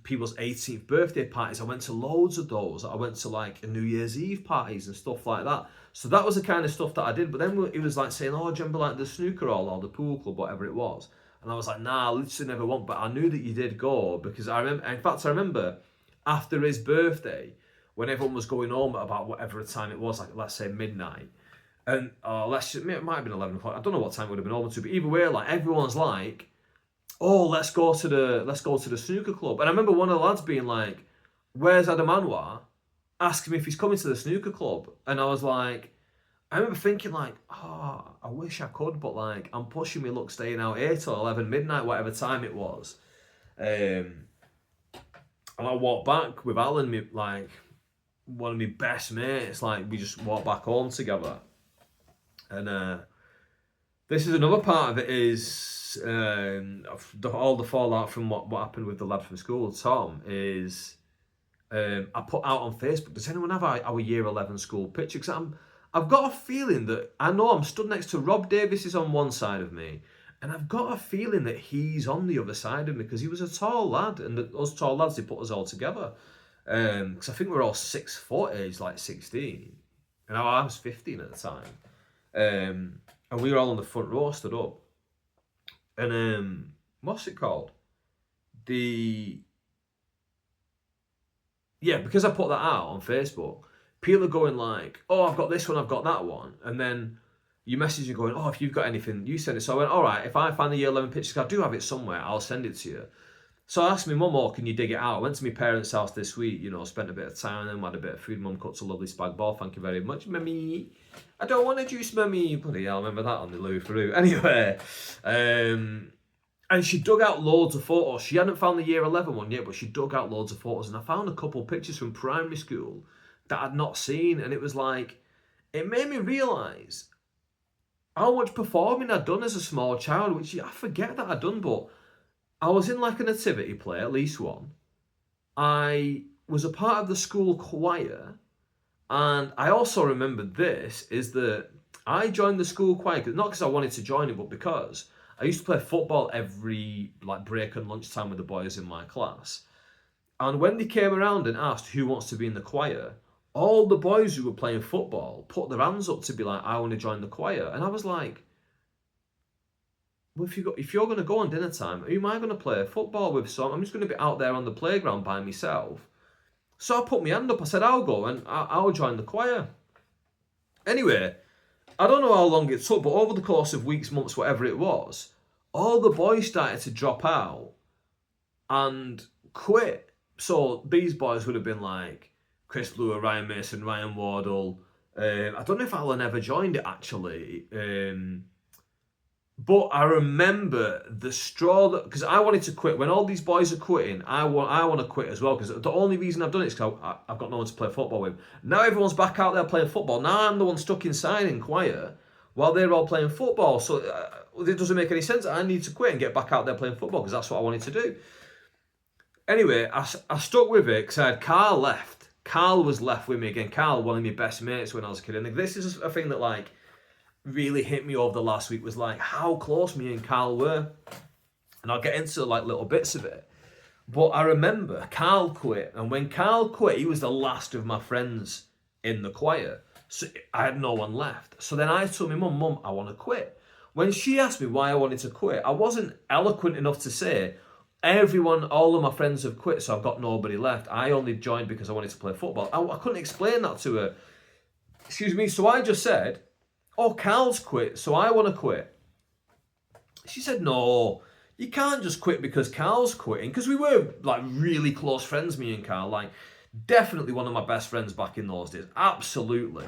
people's 18th birthday parties. I went to loads of those. I went to New Year's Eve parties and stuff like that. So that was the kind of stuff that I did. But then it was saying, oh, do you remember the snooker hall or the pool club, whatever it was? And I was like, nah, I literally never went. But I knew that you did go, because I remember after his birthday, when everyone was going home at about whatever time it was, like let's say midnight, and it might have been 11 o'clock. I don't know what time it would have been over to, but either way, like everyone's like, oh, let's go to the snooker club. And I remember one of the lads being like, where's Adam Anwar? Asking me if he's coming to the snooker club. And I was like, I remember thinking like, oh, I wish I could, but like I'm pushing me luck staying out here till 11 midnight, whatever time it was. And I walked back with Alan, like one of my best mates. Like we just walked back home together. And this is another part of it is all the fallout from what happened with the lad from school, Tom, is I put out on Facebook, does anyone have our year 11 school picture? Because I've got a feeling that, I know I'm stood next to Rob Davis is on one side of me, and I've got a feeling that he's on the other side of me because he was a tall lad, and us tall lads, they put us all together. Because I think we're all 6 foot age, like 16. And I was 15 at the time. And we were all on the front row, stood up. And what's it called? Because I put that out on Facebook, people are going like, oh, I've got this one, I've got that one. And then you message me going, oh, if you've got anything, you send it. So I went, all right, if I find the year 11 pictures, I do have it somewhere, I'll send it to you. So I asked my mum, oh, can you dig it out? I went to my parents' house this week, spent a bit of time with them, had a bit of food. Mum cuts a lovely spag ball, thank you very much, mummy. I don't want a juice, mummy. Bloody hell, I remember that on the Louis Theroux. Anyway, and she dug out loads of photos. She hadn't found the year 11 one yet, but she dug out loads of photos. And I found a couple of pictures from primary school that I'd not seen. And it was like, it made me realise how much performing I'd done as a small child, which I forget that I'd done, but I was in like a nativity play, at least one. I was a part of the school choir. And I also remembered this, is that I joined the school choir, not because I wanted to join it, but because I used to play football every like break and lunchtime with the boys in my class. And when they came around and asked who wants to be in the choir, all the boys who were playing football put their hands up to be like, I want to join the choir. And I was like, well, if you're going to go on dinner time, who am I going to play football with? So I'm just going to be out there on the playground by myself. So I put my hand up, I said, I'll go and I'll join the choir. Anyway, I don't know how long it took, but over the course of weeks, months, whatever it was, all the boys started to drop out and quit. So these boys would have been like Chris Brewer, Ryan Mason, Ryan Wardle. I don't know if Alan ever joined it actually. But I remember the straw that, because I wanted to quit. When all these boys are quitting, I want to quit as well. Because the only reason I've done it is because I've got no one to play football with. Now everyone's back out there playing football. Now I'm the one stuck inside in choir while they're all playing football. So it doesn't make any sense. I need to quit and get back out there playing football because that's what I wanted to do. Anyway, I stuck with it because I had Carl left. Carl was left with me again. Carl, one of my best mates when I was a kid. And this is a thing that like really hit me over the last week, was like how close me and Carl were. And I'll get into like little bits of it. But I remember Carl quit, and when Carl quit, he was the last of my friends in the choir. So I had no one left. So then I told my mum, I want to quit. When she asked me why I wanted to quit, I wasn't eloquent enough to say, all of my friends have quit, so I've got nobody left. I only joined because I wanted to play football. I couldn't explain that to her. Excuse me, so I just said, oh, Carl's quit, so I want to quit. She said, no, you can't just quit because Carl's quitting. Because we were like really close friends, me and Carl. Like definitely one of my best friends back in those days. Absolutely.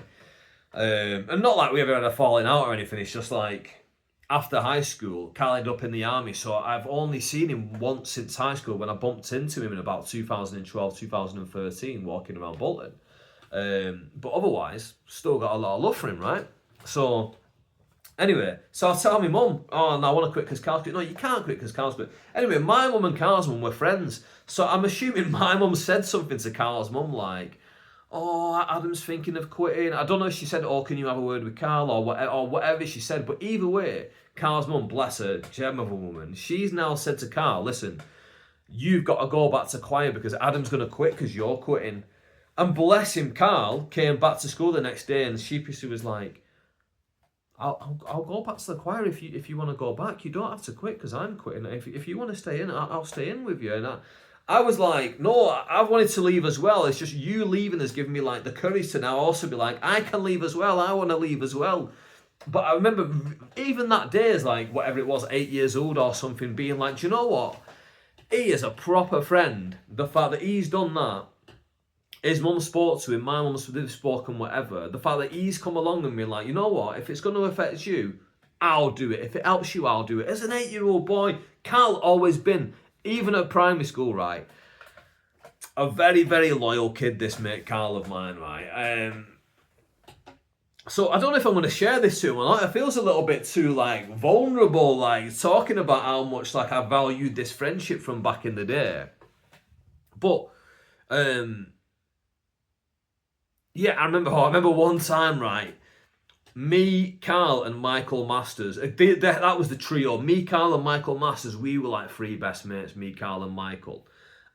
And not like we ever had a falling out or anything. It's just like after high school, Carl ended up in the army. So I've only seen him once since high school when I bumped into him in about 2012, 2013, walking around Bolton. But otherwise, still got a lot of love for him, right? So, anyway, so I tell my mum, oh, no, I want to quit because Carl's quit. No, you can't quit because Carl's quit. Anyway, my mum and Carl's mum were friends. So I'm assuming my mum said something to Carl's mum like, oh, Adam's thinking of quitting. I don't know if she said, oh, can you have a word with Carl or whatever she said. But either way, Carl's mum, bless her, gem of a woman, she's now said to Carl, listen, you've got to go back to choir because Adam's going to quit because you're quitting. And bless him, Carl came back to school the next day and sheepishly was like, I'll go back to the choir if you want to go back. You don't have to quit because I'm quitting. If you want to stay in, I'll stay in with you. And I was like, no, I wanted to leave as well. It's just you leaving has given me like the courage to now also be like, I can leave as well. I want to leave as well. But I remember even that day as like, whatever it was, 8 years old or something, being like, do you know what? He is a proper friend. The fact that he's done that, his mum spoke to him, my mum's spoken, whatever. The fact that he's come along and been like, you know what? If it's going to affect you, I'll do it. If it helps you, I'll do it. As an 8-year-old boy, Carl always been, even at primary school, right? A very, very loyal kid, this mate Carl of mine, right? So I don't know if I'm going to share this to him or not. It feels a little bit too like vulnerable, like talking about how much like I valued this friendship from back in the day. But yeah, I remember one time, right? Me, Carl, and Michael Masters. That was the trio. Me, Carl, and Michael Masters. We were like three best mates. Me, Carl, and Michael.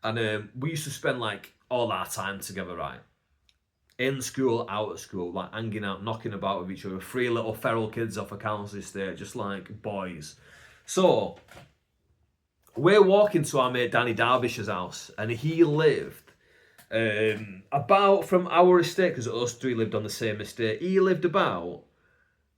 And we used to spend like all our time together, right? In school, out of school, like hanging out, knocking about with each other. Three little feral kids off a council estate, just like boys. So we're walking to our mate Danny Derbyshire's house, and he lived about from our estate, because us three lived on the same estate. He lived about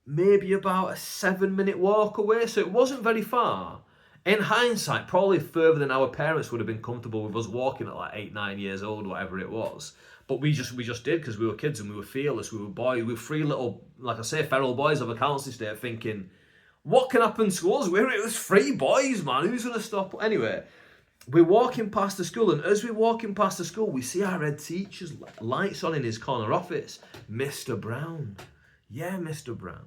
maybe about a 7-minute walk away, so it wasn't very far. In hindsight, probably further than our parents would have been comfortable with us walking at like 8-9 years old, whatever it was. But we just did, because we were kids and we were fearless. We were boys. We were three little, like I say, feral boys of a council estate, thinking, what can happen to us? It was three boys, man. Who's gonna stop? Anyway, we're walking past the school, and as we're walking past the school, we see our head teacher's lights on in his corner office. Mr. Brown. Yeah, Mr. Brown.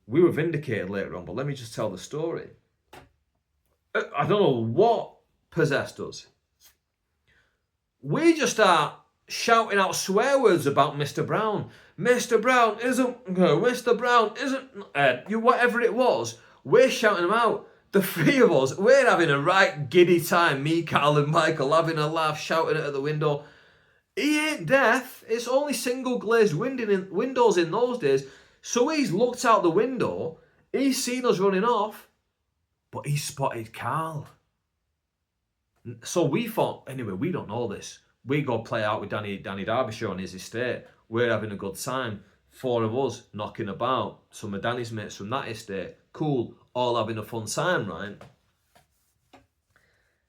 We were vindicated later on, but let me just tell the story. I don't know what possessed us. We just start shouting out swear words about Mr. Brown. Mr. Brown isn't, Mr. Brown isn't, whatever it was, we're shouting them out. The three of us, we're having a right giddy time. Me, Carl, and Michael having a laugh, shouting it at the window. He ain't deaf. It's only single glazed windows in those days. So he's looked out the window. He's seen us running off, but he spotted Carl. So we thought, anyway, we don't know this. We go play out with Danny Derbyshire on his estate. We're having a good time. 4 of us knocking about. Some of Danny's mates from that estate. Cool. All having a fun time, right?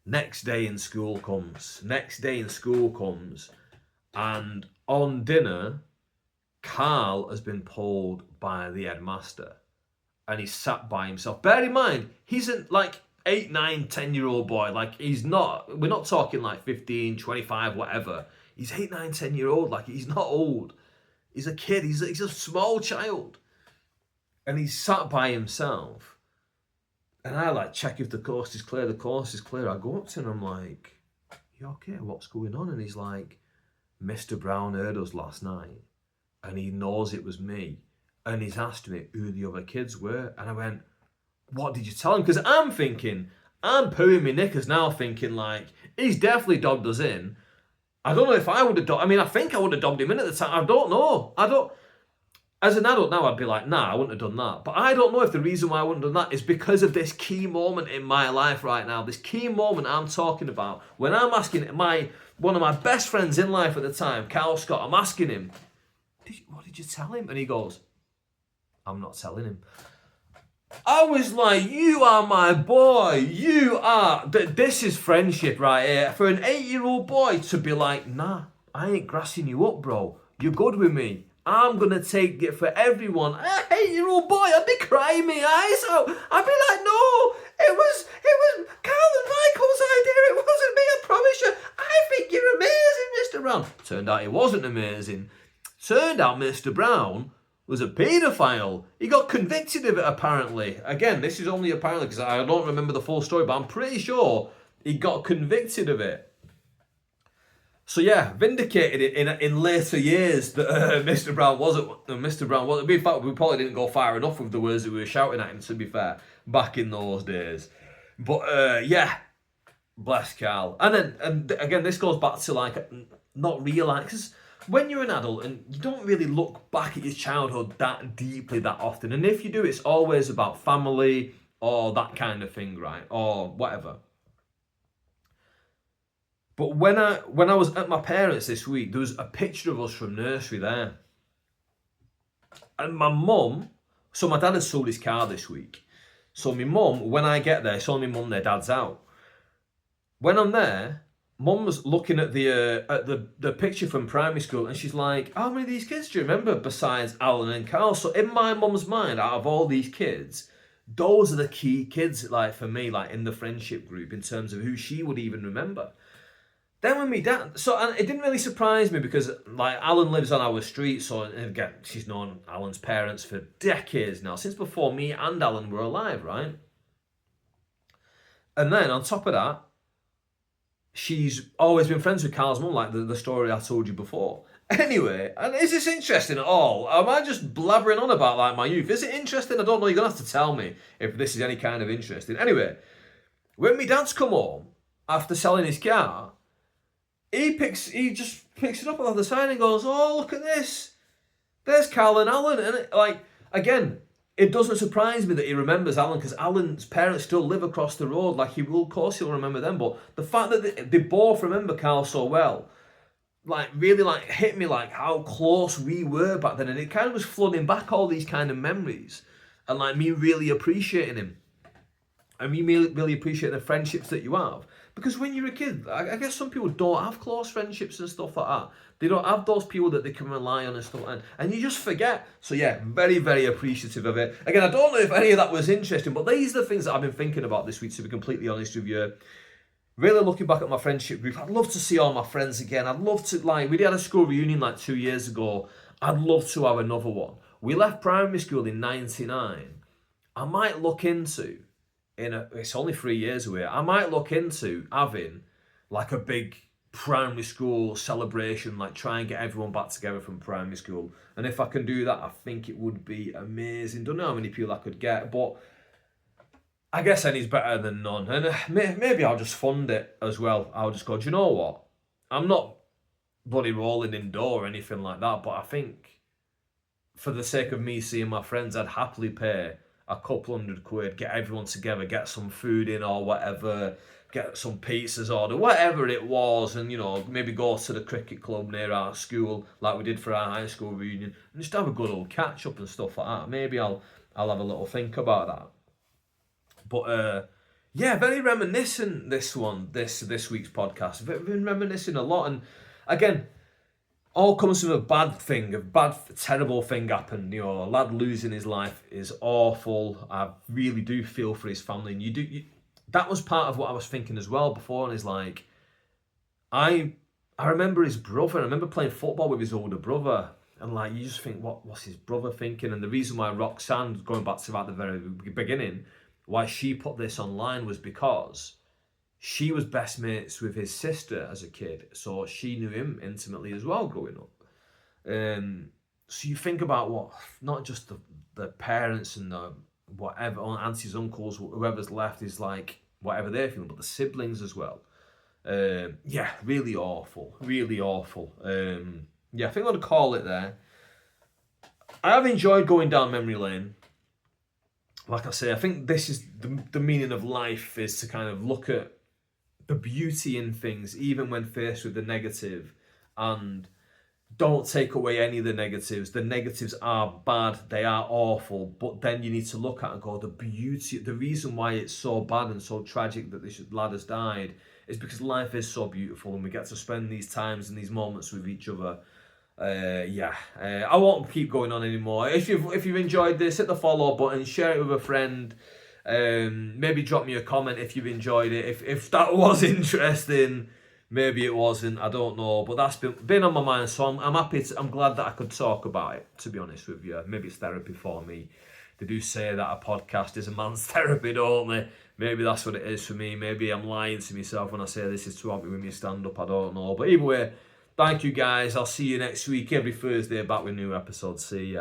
Next day in school comes. And on dinner, Carl has been pulled by the headmaster. And he's sat by himself. Bear in mind, he's like 8, 9, 10-year-old boy. Like, we're not talking like 15, 25, whatever. He's 8, 9, 10-year-old. Like, he's not old. He's a kid. He's a small child. And he's sat by himself. And I like check if the coast is clear. The coast is clear. I go up to him and I'm like, you okay? What's going on? And he's like, Mr. Brown heard us last night. And he knows it was me. And he's asked me who the other kids were. And I went, what did you tell him? Because I'm pooing my knickers now, thinking like, he's definitely dobbed us in. I don't know if I would have I think I would have dobbed him in at the time. I don't know. As an adult now, I'd be like, nah, I wouldn't have done that. But I don't know if the reason why I wouldn't have done that is because of this key moment in my life right now. This key moment I'm talking about. When I'm asking one of my best friends in life at the time, Carl Scott, I'm asking him, what did you tell him? And he goes, I'm not telling him. I was like, you are my boy. You are. This is friendship right here. For an 8-year-old boy to be like, nah, I ain't grassing you up, bro. You're good with me. I'm going to take it for everyone. An 8-year-old boy, I'd be crying my eyes out. I'd be like, no, it was Carl and Michael's idea. It wasn't me, I promise you. I think you're amazing, Mr. Brown. Turned out he wasn't amazing. Turned out Mr. Brown was a paedophile. He got convicted of it, apparently. Again, this is only apparently because I don't remember the full story, but I'm pretty sure he got convicted of it. So yeah, vindicated it in later years that Mr. Brown wasn't. In fact, we probably didn't go far enough with the words that we were shouting at him, to be fair, back in those days. But yeah, bless Carl. And again, this goes back to like not realising. When you're an adult and you don't really look back at your childhood that deeply that often, and if you do, it's always about family or that kind of thing, right? Or whatever. But when I was at my parents' this week, there was a picture of us from nursery there. And my mum, so my dad had sold his car this week. So my mum, when I get there, it's only my mum, their dad's out. When I'm there, Mum's looking at the picture from primary school, and she's like, how many of these kids do you remember besides Alan and Carl? So in my mum's mind, out of all these kids, those are the key kids, like, for me, like, in the friendship group, in terms of who she would even remember. Then when my dad, and it didn't really surprise me because, like, Alan lives on our street, so, again, she's known Alan's parents for decades now, since before me and Alan were alive, right? And then, on top of that, she's always been friends with Carl's mum, like the story I told you before. Anyway, and is this interesting at all? Am I just blabbering on about, like, my youth? Is it interesting? I don't know. You're going to have to tell me if this is any kind of interesting. Anyway, when my dad's come home after selling his car, he just picks it up on the side and goes, oh, look at this. There's Carl and Alan. And, like, again, it doesn't surprise me that he remembers Alan, because Alan's parents still live across the road. Like, of course he'll remember them. But the fact that they both remember Carl so well, like, really, like, hit me, like, how close we were back then. And it kind of was flooding back all these kind of memories. And, like, me really appreciating him. And me really appreciating the friendships that you have. Because when you're a kid, I guess some people don't have close friendships and stuff like that. They don't have those people that they can rely on and stuff, and you just forget. So yeah, very, very appreciative of it. Again, I don't know if any of that was interesting, but these are the things that I've been thinking about this week, to be completely honest with you. Really looking back at my friendship group, I'd love to see all my friends again. I'd love to, like, we had a school reunion like 2 years ago. I'd love to have another one. We left primary school in 99. I might look into, it's only 3 years away, I might look into having, like, a big primary school celebration, like, try and get everyone back together from primary school. And if I can do that, I think it would be amazing. Don't know how many people I could get, but I guess any's better than none. And maybe I'll just fund it as well. I'll just go, do you know what? I'm not bloody rolling in dough or anything like that, but I think for the sake of me seeing my friends, I'd happily pay a couple £100, get everyone together, get some food in or whatever, get some pizzas ordered, whatever it was, and, you know, maybe go to the cricket club near our school like we did for our high school reunion, and just have a good old catch up and stuff like that. Maybe I'll have a little think about that. But yeah, very reminiscent this week's podcast. I've been reminiscing a lot, and again, all comes from a terrible thing happened. You know, a lad losing his life is awful. I really do feel for his family, and that was part of what I was thinking as well before. And it's like, I remember his brother. I remember playing football with his older brother, and, like, you just think, what's his brother thinking? And the reason why Roxanne, going back to the very beginning, why she put this online was because she was best mates with his sister as a kid, so she knew him intimately as well growing up. So you think about not just the parents and the whatever, aunties, uncles, whoever's left is like whatever they're feeling, but the siblings as well. Yeah, really awful, really awful. Yeah, I think I'm gonna call it there. I have enjoyed going down memory lane. Like I say, I think this is the meaning of life, is to kind of look at the beauty in things, even when faced with the negative, and don't take away any of the negatives. The negatives are bad, they are awful, but then you need to look at and go, the beauty, the reason why it's so bad and so tragic that this lad has died is because life is so beautiful, and we get to spend these times and these moments with each other. I won't keep going on anymore. If you've enjoyed this, hit the follow button, share it with a friend. Maybe drop me a comment if you've enjoyed it. If that was interesting, maybe it wasn't. I don't know, but that's been on my mind. So I'm happy. I'm glad that I could talk about it. To be honest with you, maybe it's therapy for me. They do say that a podcast is a man's therapy, don't they? Maybe that's what it is for me. Maybe I'm lying to myself when I say this is to help me with my stand up. I don't know, but either way, thank you guys. I'll see you next week, every Thursday, back with new episodes. See ya.